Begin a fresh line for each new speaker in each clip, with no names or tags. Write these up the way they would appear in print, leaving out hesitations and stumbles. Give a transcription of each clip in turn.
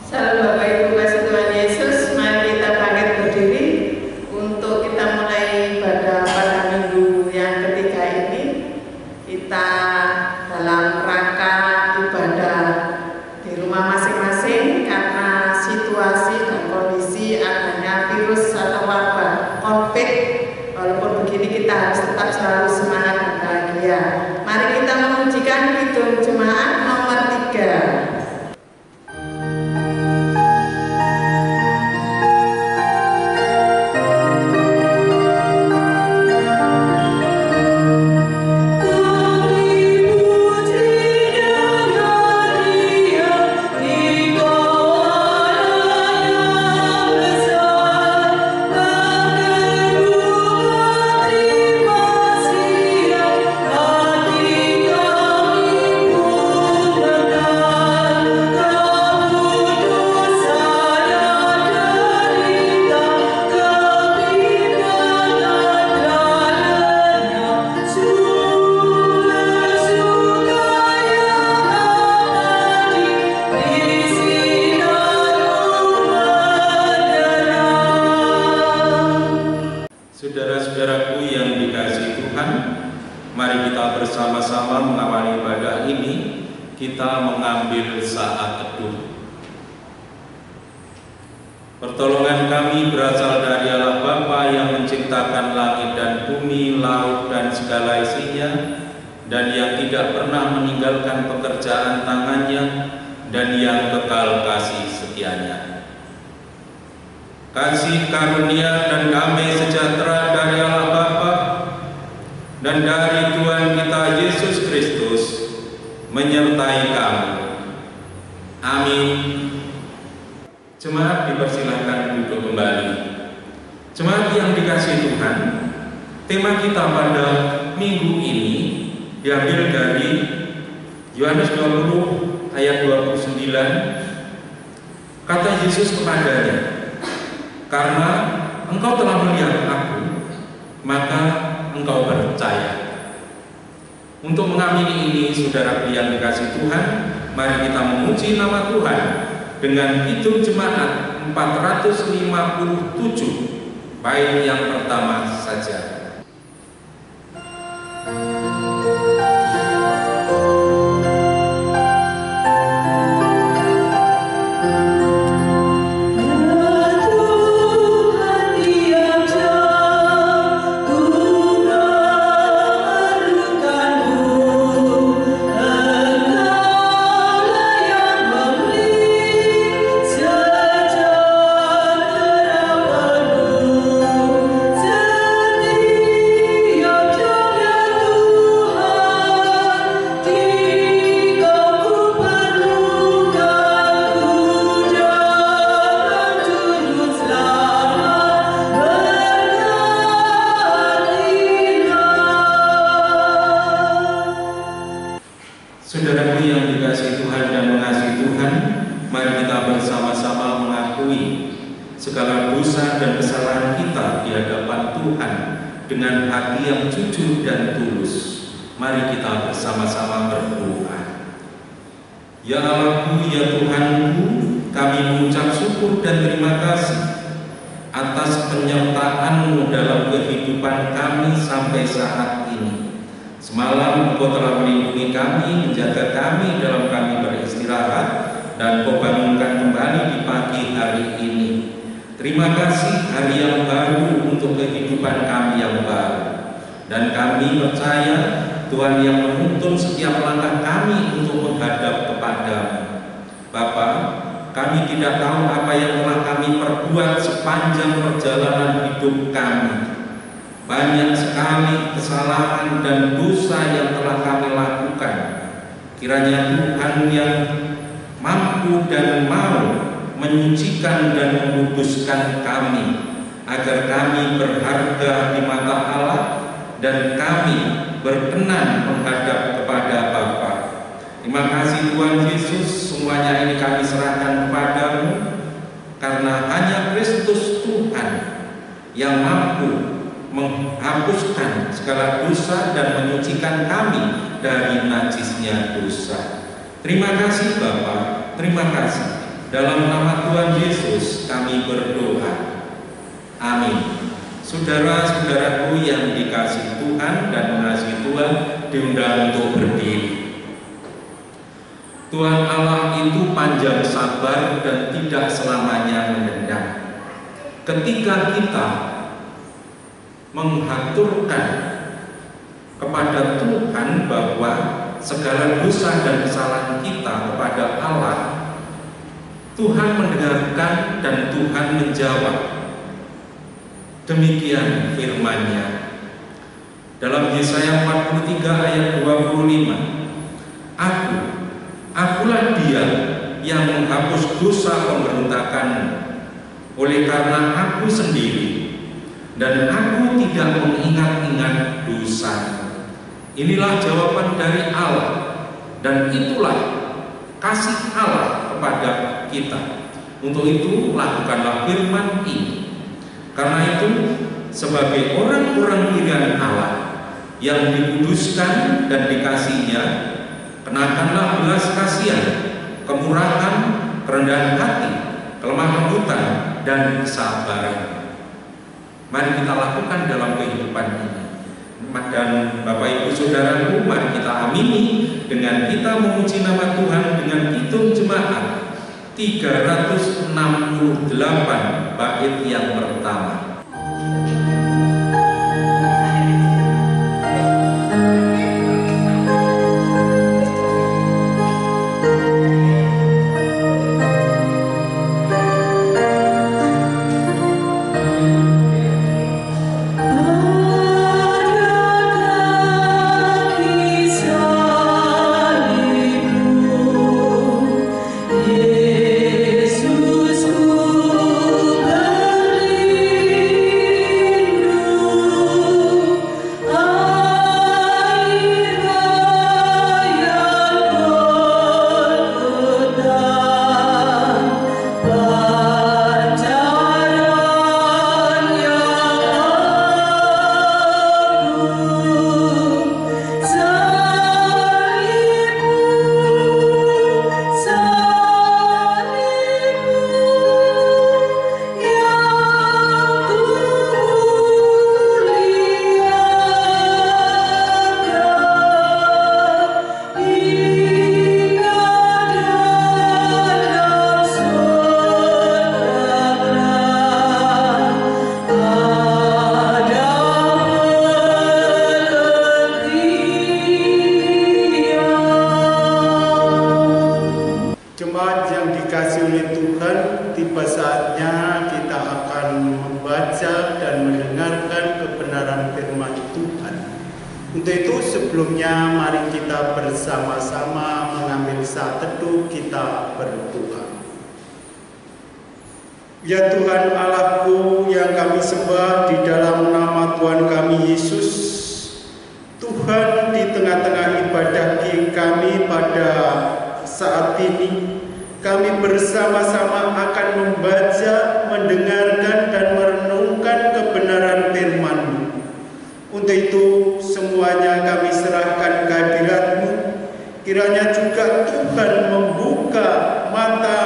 Salam Bapak Ibu kasih Tuhan Yesus, mari kita bangkit berdiri untuk kita mulai ibadah pada minggu yang ketiga ini. Kita dalam rangka ibadah di rumah masing-masing karena situasi dan kondisi adanya virus atau wabah COVID. Walaupun begini kita harus tetap selalu semangat dan bahagia. Mari kita memujikan kidung jemaat nomor 3.
Saudara-saudaraku yang dikasihi Tuhan, mari kita bersama-sama mengawali ibadah ini. Kita mengambil saat teduh. Pertolongan kami berasal dari Allah Bapa yang menciptakan langit dan bumi, laut dan segala isinya, dan yang tidak pernah meninggalkan pekerjaan tangannya, dan yang kekal kasih setianya. Kasih karunia dan damai sejahtera dari Allah Bapa dan dari Tuhan kita Yesus Kristus menyertai kamu. Amin. Jemaat dipersilahkan duduk kembali. Jemaat yang dikasihi Tuhan, tema kita pada minggu ini diambil dari Yohanes 20 ayat 29. Kata Yesus kepadanya, "Karena engkau telah melihat aku, maka engkau percaya." Untuk mengamini ini, saudara yang dikasihi Tuhan, mari kita memuji nama Tuhan dengan kidung jemaat 457, bait yang pertama saja. Saudaraku yang dikasihi Tuhan dan mengasihi Tuhan, mari kita bersama-sama mengakui segala dosa dan kesalahan kita di hadapan Tuhan dengan hati yang jujur dan tulus. Mari kita bersama-sama berdoa. Ya Allahku, ya Tuhanku, kami mengucap syukur dan terima kasih atas penyertaan-Mu dalam kehidupan kami sampai saat ini. Semalam Engkau telah melindungi kami, menjaga kami dalam kami beristirahat, dan Kau bangunkan kembali di pagi hari ini. Terima kasih hari yang baru untuk kehidupan kami yang baru. Dan kami percaya Tuhan yang menuntun setiap langkah kami untuk menghadap kepada-Mu. Bapa, kami tidak tahu apa yang telah kami perbuat sepanjang perjalanan hidup kami. Banyak sekali kesalahan dan dosa yang telah kami lakukan. Kiranya Tuhan yang mampu dan mau menyucikan dan menguduskan kami, agar kami berharga di mata Allah dan kami berkenan menghadap kepada Bapa. Terima kasih Tuhan Yesus, semuanya ini kami serahkan kepada-Mu, karena hanya Kristus Tuhan yang mampu menghapuskan segala dosa dan menyucikan kami dari najisnya dosa. Terima kasih Bapa, terima kasih Dalam nama Tuhan Yesus kami berdoa. Amin. Saudara-saudaraku yang dikasihi Tuhan dan mengasihi Tuhan, diundang untuk berdiri. Tuhan Allah itu panjang sabar dan tidak selamanya mendendam. Ketika kita menghaturkan kepada Tuhan bahwa segala dosa dan kesalahan kita kepada Allah, Tuhan mendengarkan dan Tuhan menjawab. Demikian firman-Nya dalam Yesaya 43 ayat 25. Akulah Dia yang menghapus dosa pemberontakanmu, oleh karena Aku sendiri, dan Aku tidak mengingat-ingat dosa. Inilah jawaban dari Allah, dan itulah kasih Allah kepada kita. Untuk itu lakukanlah firman ini. Karena itu sebagai orang-orang pilihan Allah yang dikuduskan dan dikasihinya, kenakanlah belas kasihan, kemurahan, kerendahan hati, kelemah lembutan, dan kesabaran. Mari kita lakukan dalam kehidupan ini. Dan Bapak Ibu Saudaraku, mari kita amini dengan kita memuji nama Tuhan dengan hitung jemaat 368 bait yang pertama.
Untuk itu sebelumnya mari kita bersama-sama mengambil saat teduh, kita berdoa. Ya Tuhan Allahku yang kami sembah di dalam nama Tuhan kami Yesus, Tuhan, di tengah-tengah ibadah kami pada saat ini, kami bersama-sama akan membaca, mendengarkan, dan merenungkan kebenaran firman-Mu. Untuk itu semuanya kami serahkan kehadirat-Mu. Kiranya juga Tuhan membuka mata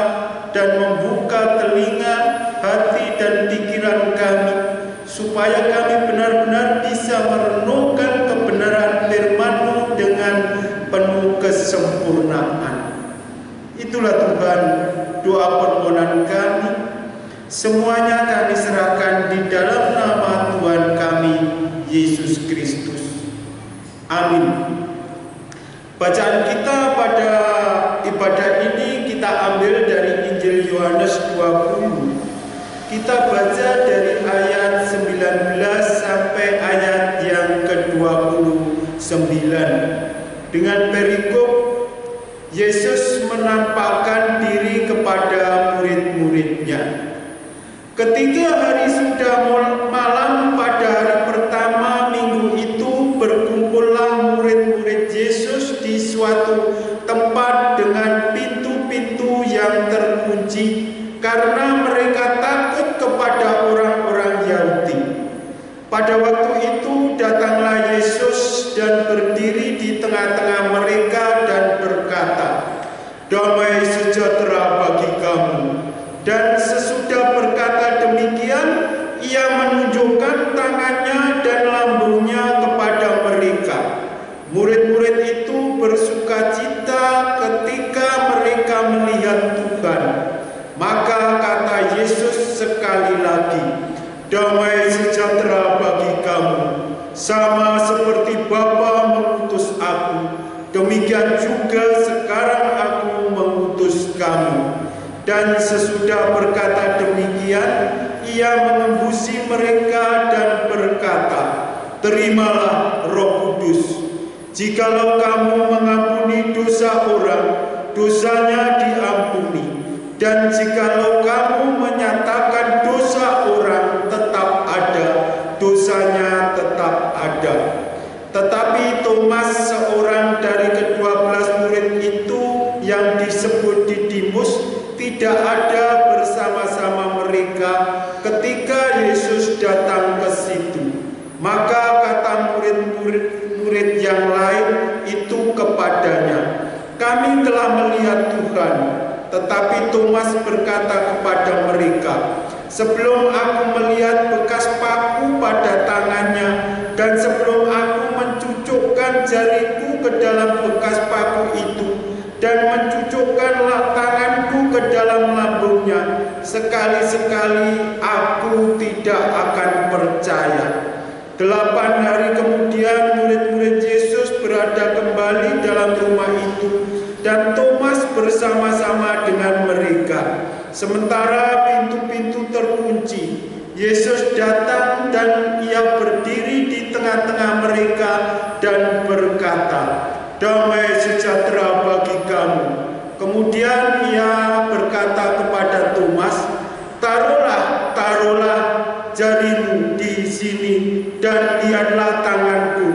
dan membuka telinga, hati, dan pikiran kami, supaya kami benar-benar bisa merenungkan kebenaran firman-Mu dengan penuh kesempurnaan. Itulah Tuhan doa permohonan kami. Semuanya kami serahkan di dalam nama Tuhan kami Yesus Kristus. Amin. Bacaan kita pada ibadah ini kita ambil dari Injil Yohanes 20. Kita baca dari ayat 19 sampai ayat yang ke-29 dengan perikop Yesus menampakkan diri kepada murid-muridnya. Ketika hari sudah malam pada hari pertama minggu itu, berkumpullah ia menunjukkan tangannya dan lambungnya kepada mereka. Murid-murid itu bersukacita ketika mereka melihat Tuhan. Maka kata Yesus sekali lagi, "Damai sejahtera bagi kamu. Sama seperti Bapa mengutus aku, demikian juga sekarang aku mengutus kamu." Dan sesudah berkata demikian, ia mengembusi mereka dan berkata, "Terimalah Roh Kudus. Jikalau kamu mengampuni dosa orang, dosanya diampuni. Dan jikalau kamu menyatakan dosa orang tetap ada, dosanya tetap ada." Tetapi Thomas, seorang dari ke-12 murid itu yang disebut Didimus, tidak ada bersama-sama mereka ketika Yesus datang ke situ. Maka kata murid yang lain itu kepadanya, "Kami telah melihat Tuhan." Tetapi Thomas berkata kepada mereka, "Sebelum aku melihat bekas paku pada tangannya, dan sebelum aku mencucukkan jariku ke dalam bekas paku itu, dan mencucukkan tanganku ke dalam lambungnya, sekali-sekali aku tidak akan percaya." 8 hari kemudian murid-murid Yesus berada kembali dalam rumah itu, dan Thomas bersama-sama dengan mereka. Sementara pintu-pintu terkunci, Yesus datang dan ia berdiri di tengah-tengah mereka dan berkata, "Damai sejahtera bagi kamu." Kemudian ia berkata kepada Thomas, Taruhlah jarimu di sini dan lihatlah tanganku.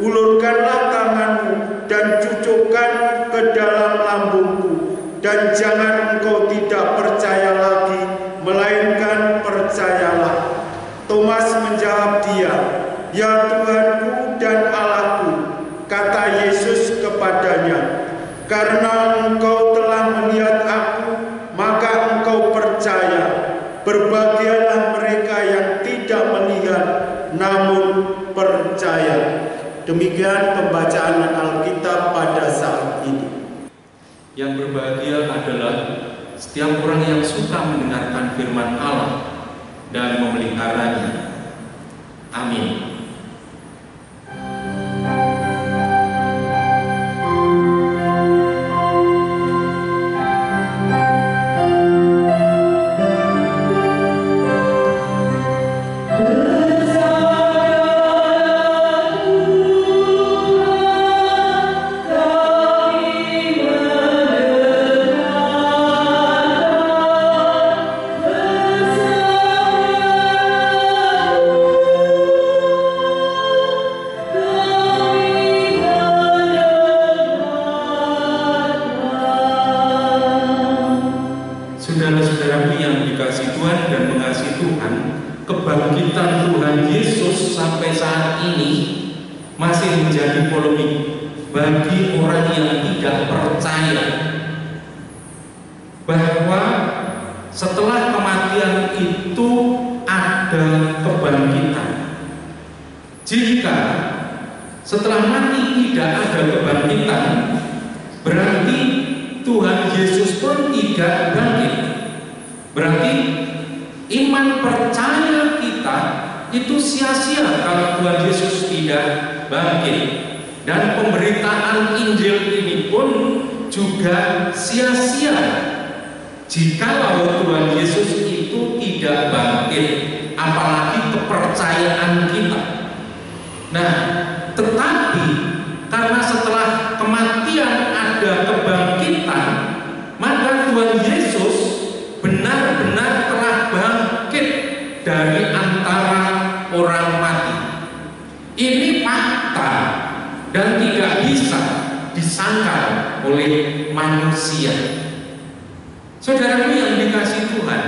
Ulurkanlah tanganmu dan cucukkan ke dalam lambungku. Dan jangan engkau tidak percaya lagi, melainkan percayalah." Thomas menjawab dia, "Ya Tuhanku dan Allahku." Kata Yesus kepadanya, "Karena engkau telah melihat aku, maka engkau percaya. Berbahagialah mereka yang tidak melihat, namun percaya." Demikian pembacaan Alkitab pada saat ini.
Yang berbahagia adalah setiap orang yang suka mendengarkan firman Allah dan memeliharanya. Amin. Saudara-saudaraku yang dikasihi Tuhan dan mengasihi Tuhan, kebangkitan Tuhan Yesus sampai saat ini masih menjadi polemik bagi orang yang tidak percaya bahwa setelah kematian itu ada kebangkitan. Jika setelah mati tidak ada kebangkitan, berarti Tuhan Yesus pun tidak bangkit. Berarti iman percaya kita itu sia-sia kalau Tuhan Yesus tidak bangkit. Dan pemberitaan Injil ini pun juga sia-sia jikalau Tuhan Yesus itu tidak bangkit, apalagi kepercayaan kita. Nah, tetapi karena setelah kematian ada kebangkitan, maka Tuhan Yesus benar-benar telah bangkit dari antara orang mati. Ini fakta dan tidak bisa disangkal oleh manusia. Saudaraku yang dikasihi Tuhan,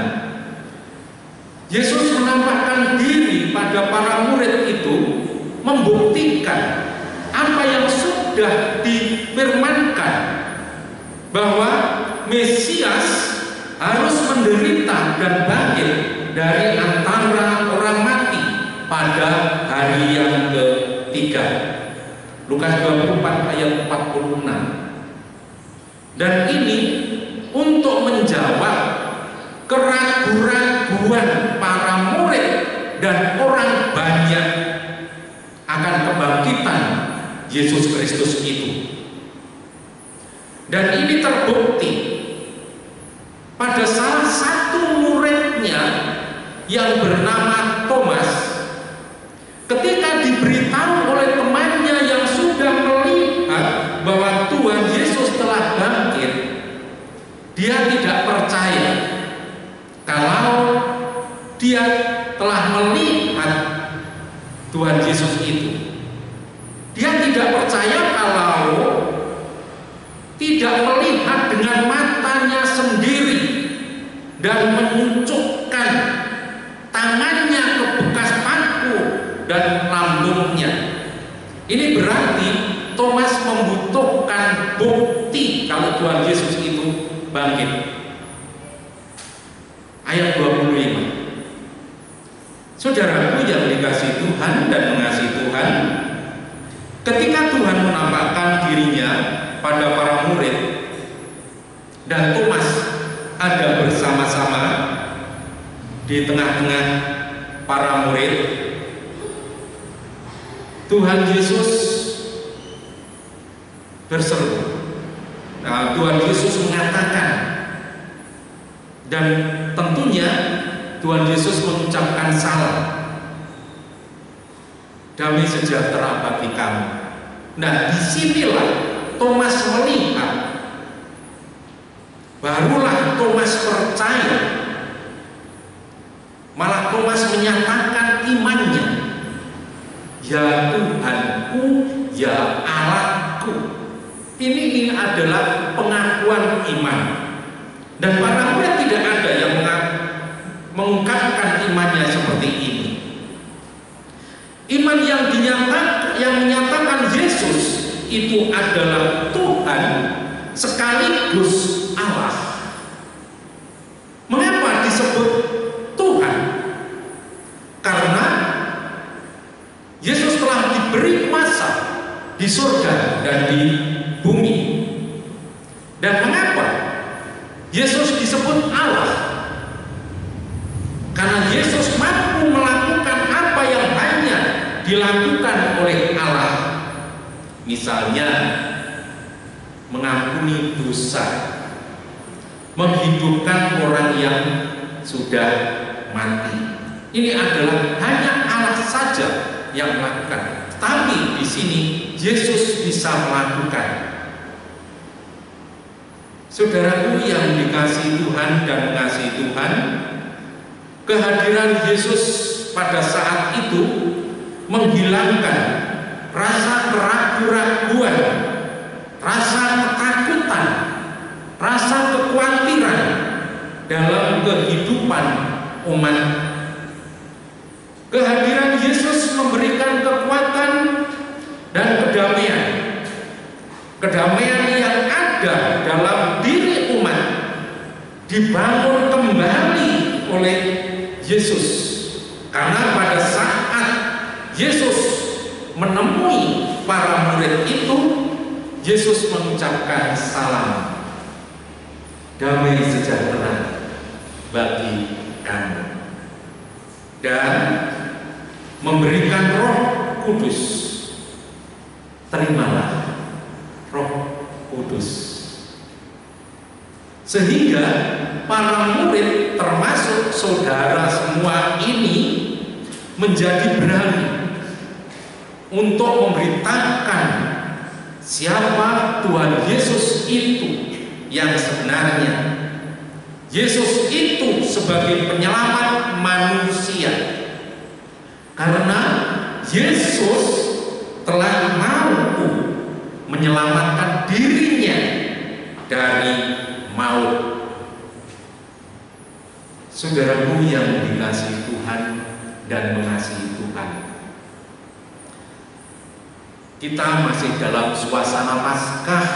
Yesus menampakkan diri pada para murid itu, membuktikan apa yang sudah difirmankan, bahwa Mesias harus menderita dan bangkit dari antara orang pada hari yang ketiga. Lukas 24 ayat 46. Dan ini untuk menjawab keraguan-raguan para murid dan orang banyak akan kebangkitan Yesus Kristus itu. Dan ini terbukti pada salah satu muridnya yang bernama Thomas, ketika diberitahu oleh temannya yang sudah melihat bahwa Tuhan Yesus telah bangkit, dia tidak percaya kalau dia telah melihat Tuhan Yesus itu. Dia tidak percaya kalau tidak melihat dengan matanya sendiri dan menunjukkan tangannya ke bekas paku dan lambungnya. Ini berarti Thomas membutuhkan bukti kalau Tuhan Yesus itu bangkit. Ayat 25. Saudaraku yang dikasihi Tuhan dan mengasihi Tuhan, ketika Tuhan menampakkan dirinya pada para murid dan Thomas ada bersama-sama di tengah-tengah para murid, Tuhan Yesus berseru. Nah, Tuhan Yesus mengatakan, dan tentunya Tuhan Yesus mengucapkan salam, damai sejahtera bagi kamu. Nah, disinilah Thomas melihat, barulah Thomas percaya, malah Thomas menyatakan imannya, ya Tuhanku, ya Allahku. Ini adalah pengakuan iman. Dan para murid tidak ada yang mengungkapkan imannya seperti ini. Iman yang menyatakan Yesus itu adalah Tuhan sekaligus Allah. Mengapa disebut Tuhan? Karena Yesus telah diberi kuasa di surga dan di bumi. Dan mengapa Yesus disebut Allah? Karena Yesus mampu melakukan apa yang hanya dilakukan oleh Allah. Misalnya mengampuni dosa, menghidupkan orang yang sudah mati. Ini adalah hanya Allah saja yang melakukan. Tapi di sini Yesus bisa melakukan. Saudaraku yang dikasihi Tuhan dan mengasihi Tuhan, kehadiran Yesus pada saat itu menghilangkan rasa keraguan-raguan, rasa ketakutan, rasa kekhawatiran dalam kehidupan umat. Kehadiran Yesus memberikan kekuatan dan kedamaian. Kedamaian yang ada dalam diri umat dibangun kembali oleh Yesus. Karena pada saat Yesus menemui para murid itu, Yesus mengucapkan salam, damai sejahtera bagi kamu, dan memberikan Roh Kudus. Terimalah Roh Kudus. Sehingga para murid termasuk saudara semua ini menjadi berani untuk memberitakan siapa Tuhan Yesus itu yang sebenarnya. Yesus itu sebagai penyelamat manusia. Karena Yesus telah mampu menyelamatkan dirinya dari maut. Saudaraku yang dikasihi Tuhan dan mengasihi Tuhan, kita masih dalam suasana Paskah.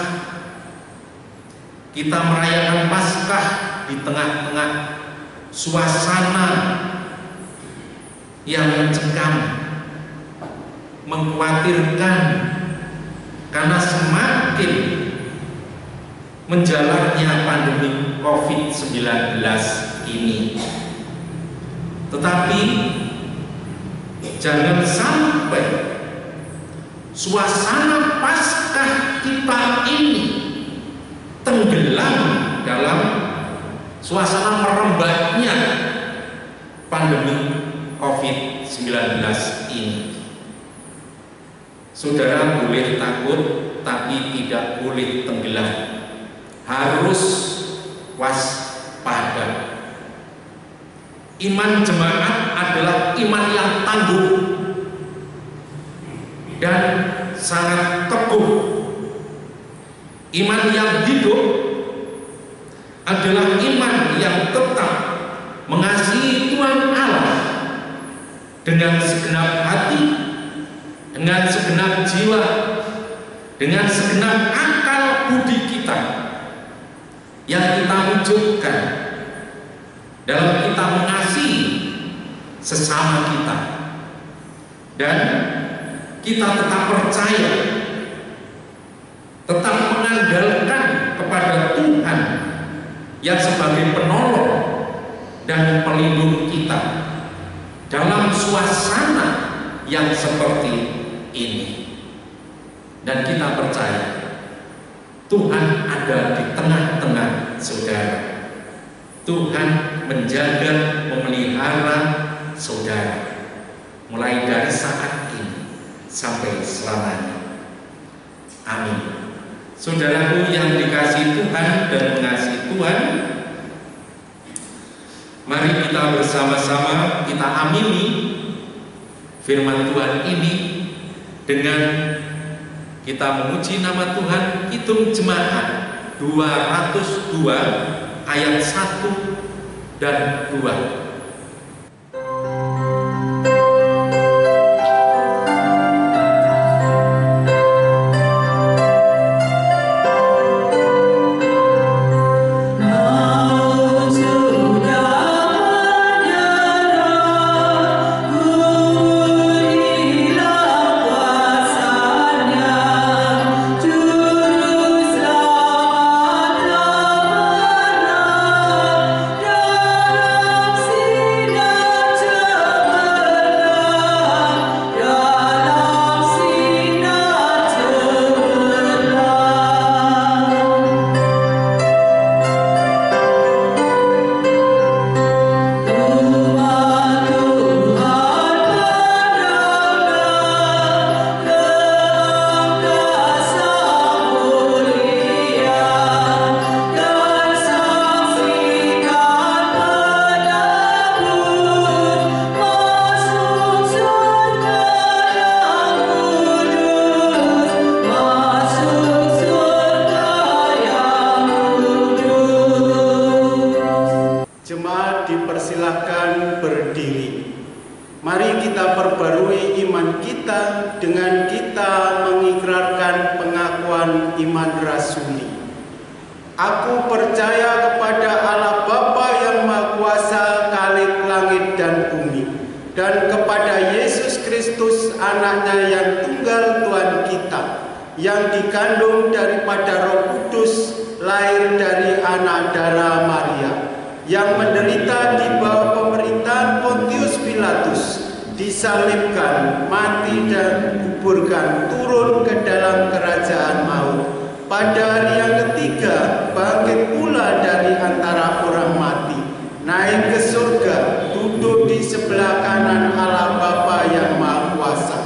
Kita merayakan Paskah di tengah-tengah suasana yang mencekam, mengkhawatirkan karena semakin menjalarnya pandemi COVID-19 ini. Tetapi jangan sampai suasana Paskah kita ini tenggelam dalam suasana merembahnya pandemi COVID-19 ini. Saudara boleh takut, tapi tidak boleh tenggelam. Harus waspada. Iman jemaat adalah iman yang tangguh dan sangat teguh. Iman yang hidup adalah iman yang tetap mengasihi Tuhan Allah dengan segenap hati, dengan segenap jiwa, dengan segenap akal budi kita yang kita wujudkan dalam kita mengasihi sesama kita, dan kita tetap percaya, tetap mengandalkan kepada Tuhan yang sebagai penolong dan pelindung kita dalam suasana yang seperti ini. Dan kita percaya Tuhan ada di tengah-tengah saudara. Tuhan menjaga, memelihara saudara mulai dari saat ini sampai selamanya. Amin. Saudaraku yang dikasihi Tuhan dan mengasihi Tuhan, mari kita bersama-sama kita amini firman Tuhan ini dengan kita memuji nama Tuhan. Hitung Jemaat 202 ayat 1 dan 2.
Dipersilahkan berdiri. Mari kita perbarui iman kita dengan kita mengikrarkan pengakuan iman rasuli. Aku percaya kepada Allah Bapa yang Maha Kuasa, Khalik langit dan bumi, dan kepada Yesus Kristus anaknya yang tunggal Tuhan kita, yang dikandung daripada Roh Kudus, lahir dari anak darah Maria, yang menderita di bawah pemerintahan Pontius Pilatus, disalibkan, mati dan dikuburkan, turun ke dalam kerajaan maut. Pada hari yang ketiga bangkit pula dari antara orang mati, naik ke surga, duduk di sebelah kanan Allah Bapa yang Maha Kuasa,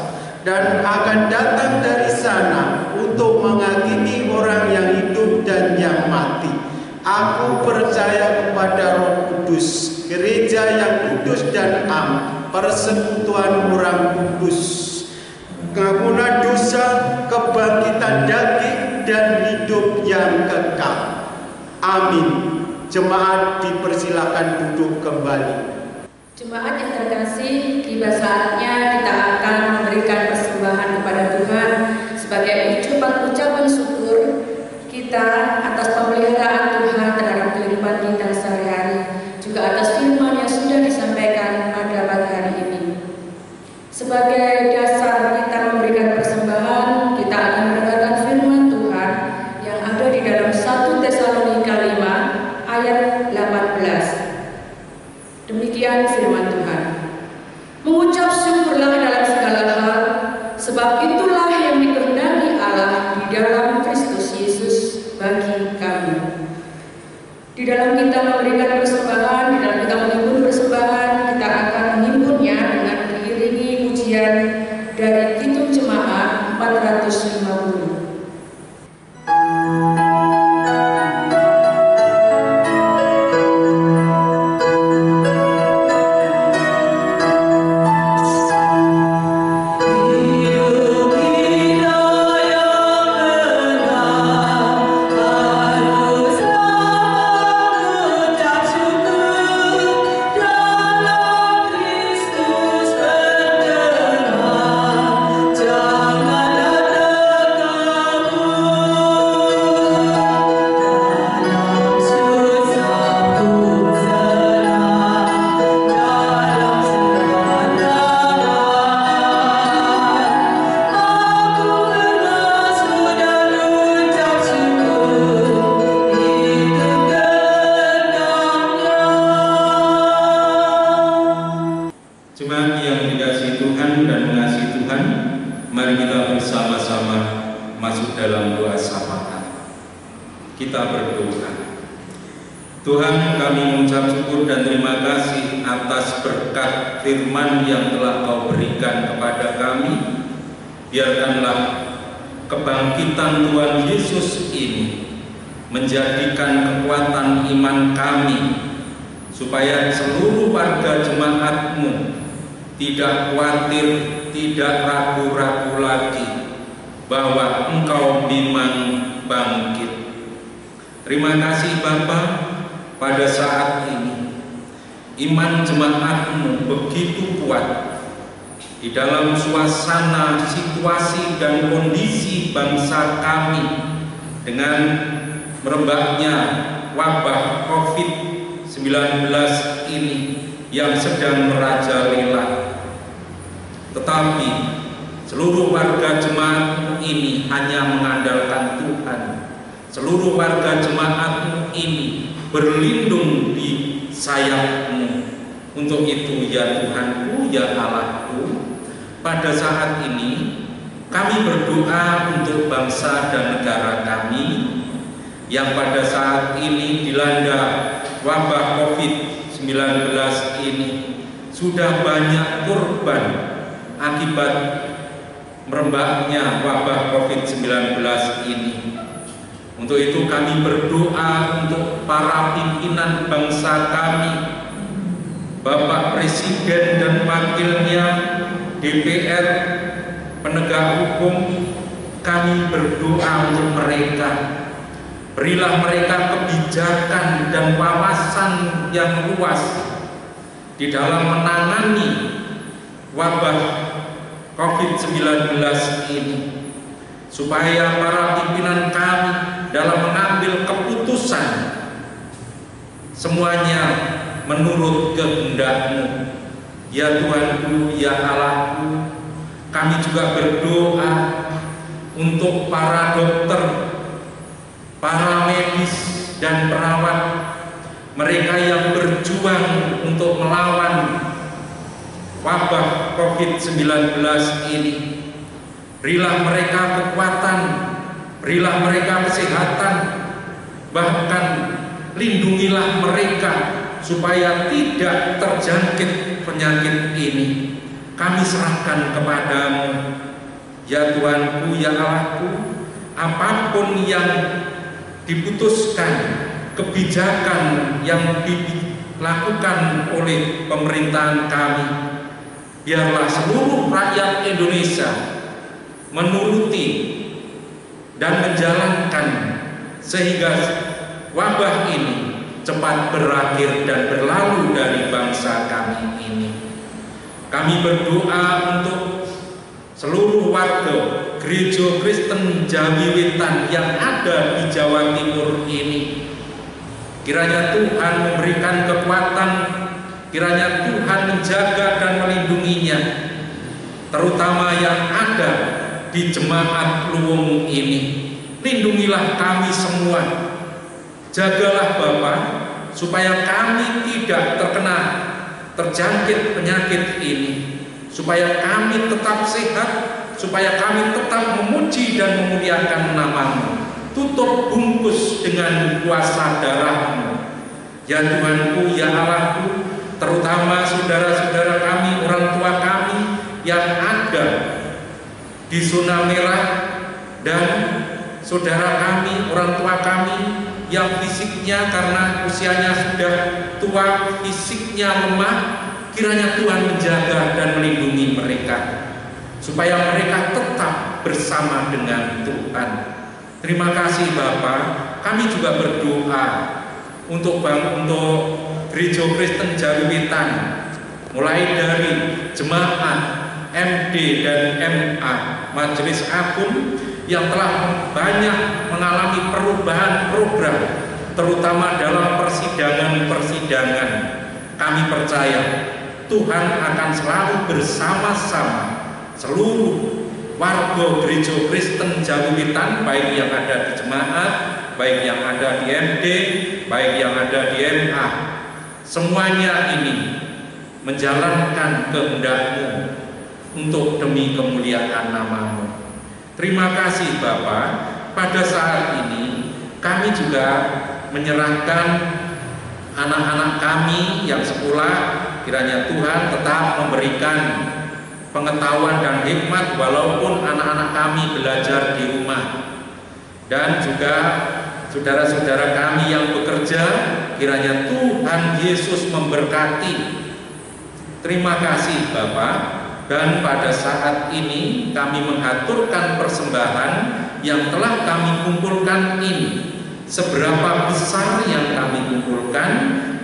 dan akan datang dari sana untuk menghakimi orang yang hidup dan yang mati. Aku percaya kepada Roh Kudus, gereja yang kudus dan am, persekutuan orang kudus, pengampunan dosa, kebangkitan daging, dan hidup yang kekal. Amin. Jemaat dipersilakan duduk kembali.
Jemaat yang terkasih, tiba saatnya kita akan memberikan persembahan kepada Tuhan sebagai ucapan syukur kita atas pemeliharaan Tuhan terhadap kehidupan kita sehari-hari, juga atas firman yang sudah disampaikan pada pagi hari ini. Sebagai dasar kita pujian dari Kidung Jemaat 450.
Kita berdoa. Tuhan, kami mengucap syukur dan terima kasih atas berkat firman yang telah Kau berikan kepada kami. Biarkanlah kebangkitan Tuhan Yesus ini menjadikan kekuatan iman kami, supaya seluruh warga jemaat-Mu tidak khawatir, tidak ragu-ragu lagi bahwa Engkau memang bangkit. Terima kasih Bapa, pada saat ini iman jemaat-Mu begitu kuat di dalam suasana, situasi dan kondisi bangsa kami dengan merebaknya wabah COVID-19 ini yang sedang merajalela. Tetapi seluruh warga jemaat ini hanya mengandalkan Tuhan. Seluruh warga jemaat-Mu ini berlindung di sayap-Mu. Untuk itu ya Tuhanku, ya Allahku, pada saat ini kami berdoa untuk bangsa dan negara kami yang pada saat ini dilanda wabah COVID-19 ini. Sudah banyak korban akibat merebaknya wabah COVID-19 ini. Untuk itu kami berdoa untuk para pimpinan bangsa kami, Bapak Presiden dan Wakilnya, DPR, penegak hukum. Kami berdoa untuk mereka. Berilah mereka kebijakan dan wawasan yang luas di dalam menangani wabah COVID-19 ini, supaya para pimpinan kami dalam mengambil keputusan semuanya menurut kehendak-Mu. Ya Tuhanku, ya Allahku, kami juga berdoa untuk para dokter, para medis dan perawat, mereka yang berjuang untuk melawan wabah COVID-19 ini. Berilah mereka kekuatan, berilah mereka kesehatan, bahkan lindungilah mereka supaya tidak terjangkit penyakit ini. Kami serahkan kepadamu, ya Tuhanku, ya Allahku, apapun yang diputuskan, kebijakan yang dilakukan oleh pemerintahan kami, biarlah seluruh rakyat Indonesia menuruti dan menjalankan sehingga wabah ini cepat berakhir dan berlalu dari bangsa kami ini. Kami berdoa untuk seluruh warga Gereja Kristen Jawi Wetan yang ada di Jawa Timur ini. Kiranya Tuhan memberikan kekuatan, kiranya Tuhan menjaga dan melindunginya, terutama yang ada di jemaat Luwung ini. Lindungilah kami semua, jagalah Bapa, supaya kami tidak terjangkit penyakit ini, supaya kami tetap sehat, supaya kami tetap memuji dan memuliakan nama-Mu. Tutup bungkus dengan kuasa darah-Mu. Ya Tuhanku, ya Allahku, terutama saudara-saudara kami, orang tua kami yang ada di zona merah, dan saudara kami, orang tua kami yang fisiknya karena usianya sudah tua, fisiknya lemah, kiranya Tuhan menjaga dan melindungi mereka supaya mereka tetap bersama dengan Tuhan. Terima kasih Bapak. Kami juga berdoa untuk Gereja Kristen Jawiwitan, mulai dari jemaat MD dan MA Majelis Agung yang telah banyak mengalami perubahan program, terutama dalam persidangan-persidangan. Kami percaya Tuhan akan selalu bersama-sama seluruh warga Gereja Kristen Jawiwitan, baik yang ada di jemaat, baik yang ada di MD, baik yang ada di MA. Semuanya ini menjalankan kehendak-Mu untuk demi kemuliaan nama-Mu. Terima kasih Bapak. Pada saat ini kami juga menyerahkan anak-anak kami yang sekolah, kiranya Tuhan tetap memberikan pengetahuan dan hikmat walaupun anak-anak kami belajar di rumah. Dan juga saudara-saudara kami yang bekerja, kiranya Tuhan Yesus memberkati. Terima kasih Bapak. Dan pada saat ini kami mengaturkan persembahan yang telah kami kumpulkan ini. Seberapa besar yang kami kumpulkan,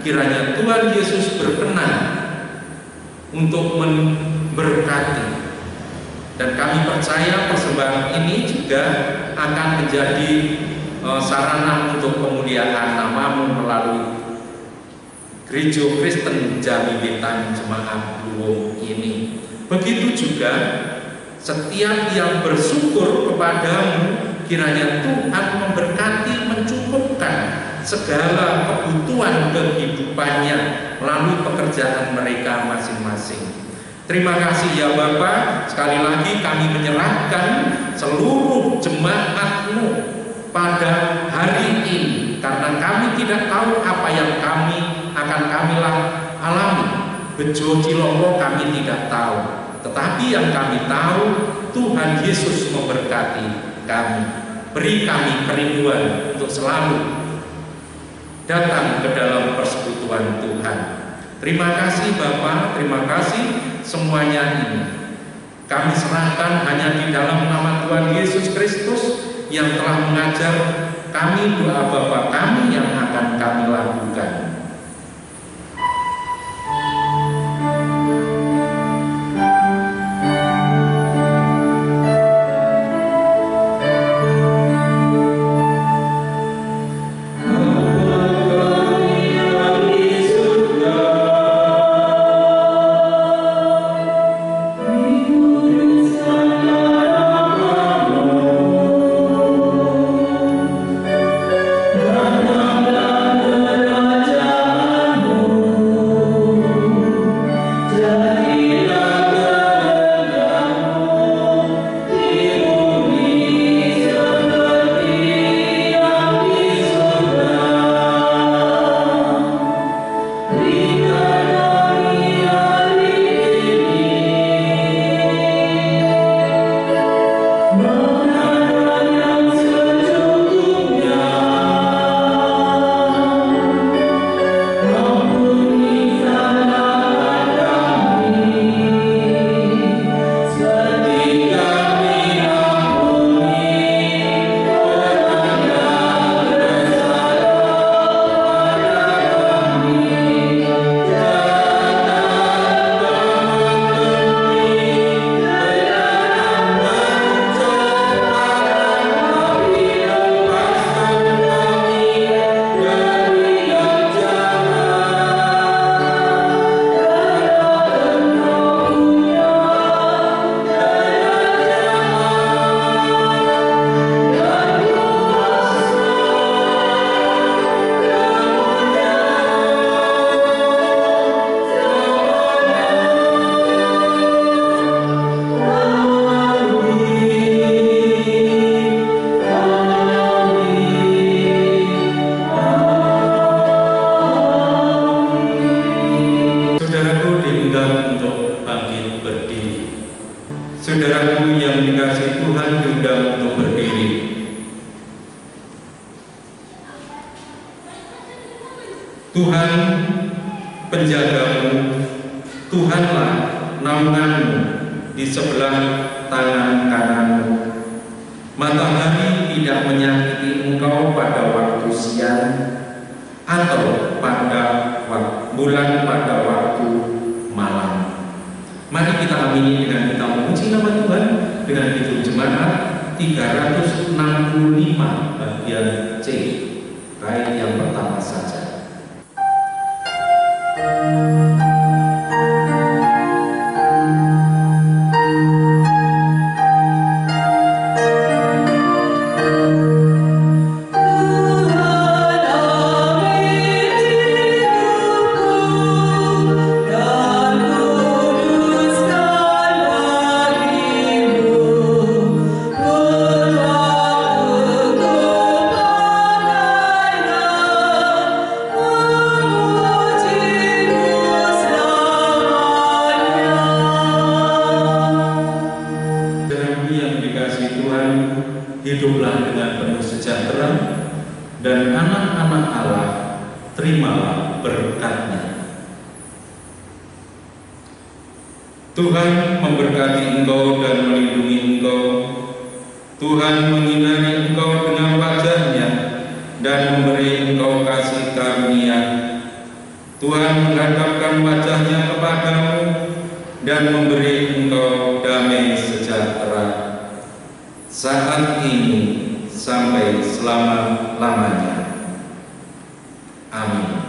kiranya Tuhan Yesus berkenan untuk memberkati. Dan kami percaya persembahan ini juga akan menjadi sarana untuk kemuliaan nama-Mu melalui Gereja Kristen Jawiwitan Jemaat Luwung ini. Begitu juga setiap yang bersyukur kepada-Mu, kiranya Tuhan memberkati, mencukupkan segala kebutuhan kehidupannya melalui pekerjaan mereka masing-masing. Terima kasih ya Bapak. Sekali lagi kami menyerahkan seluruh jemaat-Mu pada hari ini, karena kami tidak tahu apa yang kami akan alami. Bejo Cilonggo kami tidak tahu, tetapi yang kami tahu Tuhan Yesus memberkati kami, beri kami kerinduan untuk selalu datang ke dalam persekutuan Tuhan. Terima kasih Bapak, terima kasih semuanya ini kami serahkan hanya di dalam nama Tuhan Yesus Kristus yang telah mengajar kami doa Bapa kami yang akan kami lakukan.
Raja
Saudaraku yang dikasihi Tuhan, diundang untuk berdiri. Tuhan penjagamu, Tuhanlah naunganmu di sebelah tangan kananmu. Matahari tidak menyakiti engkau pada waktu siang, atau pada bulan pada waktu malam. Mari kita amini dengan kita memuji nama Tuhan dengan Kidung Jemaat 365 bagian C, bait yang pertama saja. Hiduplah dengan penuh sejahtera, dan anak-anak Allah terimalah berkat-Nya. Tuhan memberkati engkau dan melindungi engkau. Tuhan menyinari engkau dengan wajah-Nya dan memberi engkau kasih karunia. Tuhan menghadapkan wajah-Nya kepadamu dan memberi engkau damai sejahtera saat ini sampai selama-lamanya. Amin.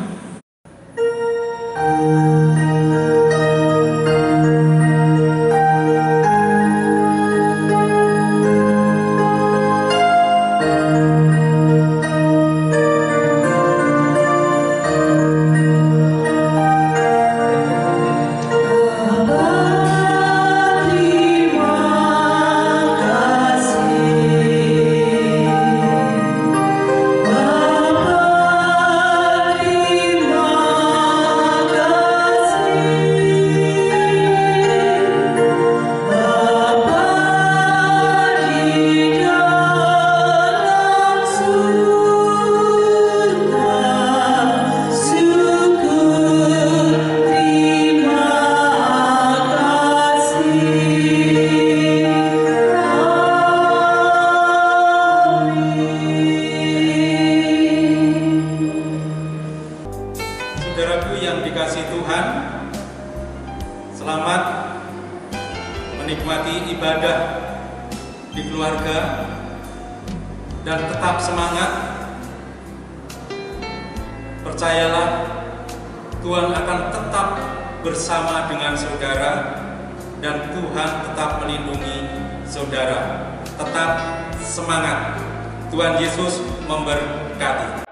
Saudaraku yang dikasihi Tuhan, selamat menikmati ibadah di keluarga dan tetap semangat. Percayalah, Tuhan akan tetap bersama dengan saudara dan Tuhan tetap melindungi saudara. Tetap semangat. Tuhan Yesus memberkati.